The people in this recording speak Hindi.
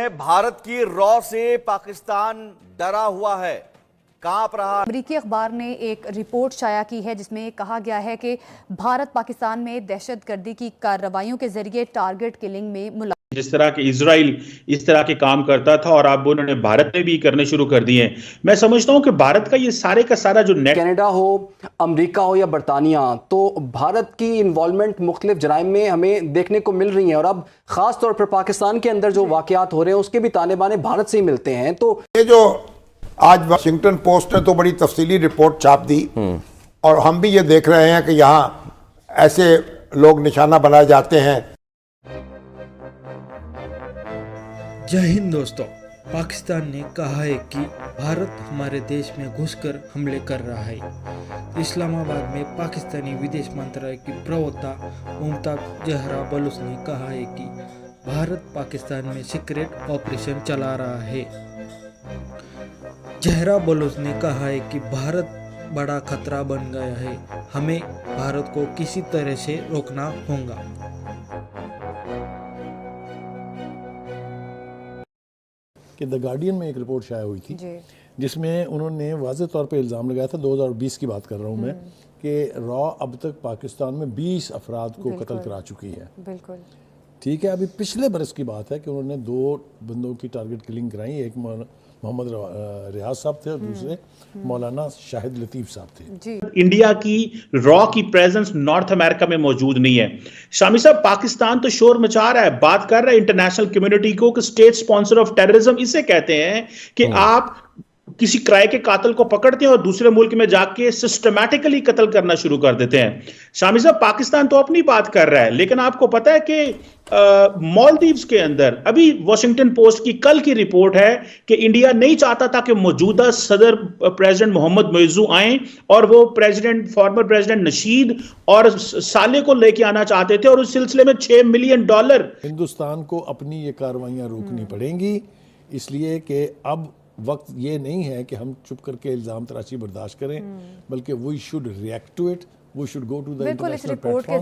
हैं, भारत की रॉ से पाकिस्तान डरा हुआ है, कांप रहा। अमेरिकी अखबार ने एक रिपोर्ट शाया की है जिसमें कहा गया है कि भारत पाकिस्तान में दहशतगर्दी की कार्रवाइयों के जरिए टारगेट किलिंग में मुलव्वस। जिस तरह के इजराइल इस तरह के काम करता था और अब उन्होंने भारत में भी करने शुरू कर दिए हैं। मैं समझता हूं कि भारत का ये सारे का सारा जो नेट, कनाडा हो, अमेरिका हो या बरतानिया, तो भारत की इन्वॉल्वमेंट मुख्तलिफ जराइम में हमें देखने को मिल रही है। और अब खास तौर पर पाकिस्तान के अंदर जो वाकयात हो रहे हैं उसके भी ताने बाने भारत से ही मिलते हैं। तो ये जो आज वाशिंगटन पोस्ट ने तो बड़ी तफसीली रिपोर्ट छाप दी और हम भी ये देख रहे हैं कि यहाँ ऐसे लोग निशाना बनाए जाते हैं। जय हिंद दोस्तों। पाकिस्तान ने कहा है कि भारत हमारे देश में घुसकर हमले कर रहा है। इस्लामाबाद में पाकिस्तानी विदेश मंत्रालय की प्रवक्ता मुमताज जहरा बलूच ने कहा है कि भारत पाकिस्तान में सीक्रेट ऑपरेशन चला रहा है। जहरा बलूच ने कहा है कि भारत बड़ा खतरा बन गया है, हमें भारत को किसी तरह से रोकना होगा। कि द गार्डियन में एक रिपोर्ट शाया हुई थी जिसमें उन्होंने वाज़ेह तौर पे इल्ज़ाम लगाया था, 2020 की बात कर रहा हूँ मैं, कि रॉ अब तक पाकिस्तान में 20 अफराद को कत्ल करा चुकी है। बिल्कुल ठीक है। अभी पिछले बरस की बात है कि उन्होंने 2 बंदों की टारगेट किलिंग कराई, एक मोहम्मद रियाज साहब थे और दूसरे मौलाना शाहिद लतीफ़ साहब थे। इंडिया की रॉ की प्रेजेंस नॉर्थ अमेरिका में मौजूद नहीं है। शामी साहब, पाकिस्तान तो शोर मचा रहा है, बात कर रहा है इंटरनेशनल कम्युनिटी को कि स्टेट स्पॉन्सर ऑफ टेररिज्म इसे कहते हैं कि आप किसी क्राय के कातिल को पकड़ते हैं और दूसरे मुल्क में जाके सिस्टमैटिकली कत्ल करना शुरू कर देते हैं। शामी साहब, पाकिस्तान तो अपनी बात कर रहा है, लेकिन आपको पता है कि मालदीव्स के अंदर अभी वॉशिंगटन पोस्ट की कल की रिपोर्ट है कि इंडिया नहीं चाहता था कि मौजूदा सदर प्रेसिडेंट मोहम्मद मोइज़ू आए और वो फॉर्मर प्रेसिडेंट नशीद और साले को लेके आना चाहते थे और उस सिलसिले में $6 मिलियन। हिंदुस्तान को अपनी ये कार्रवाइयाँ रोकनी पड़ेंगी, इसलिए कि अब वक्त ये नहीं है कि हम चुप करके इल्ज़ाम तराशी बर्दाश्त करें, बल्कि we should react to it, we should go to the international platform.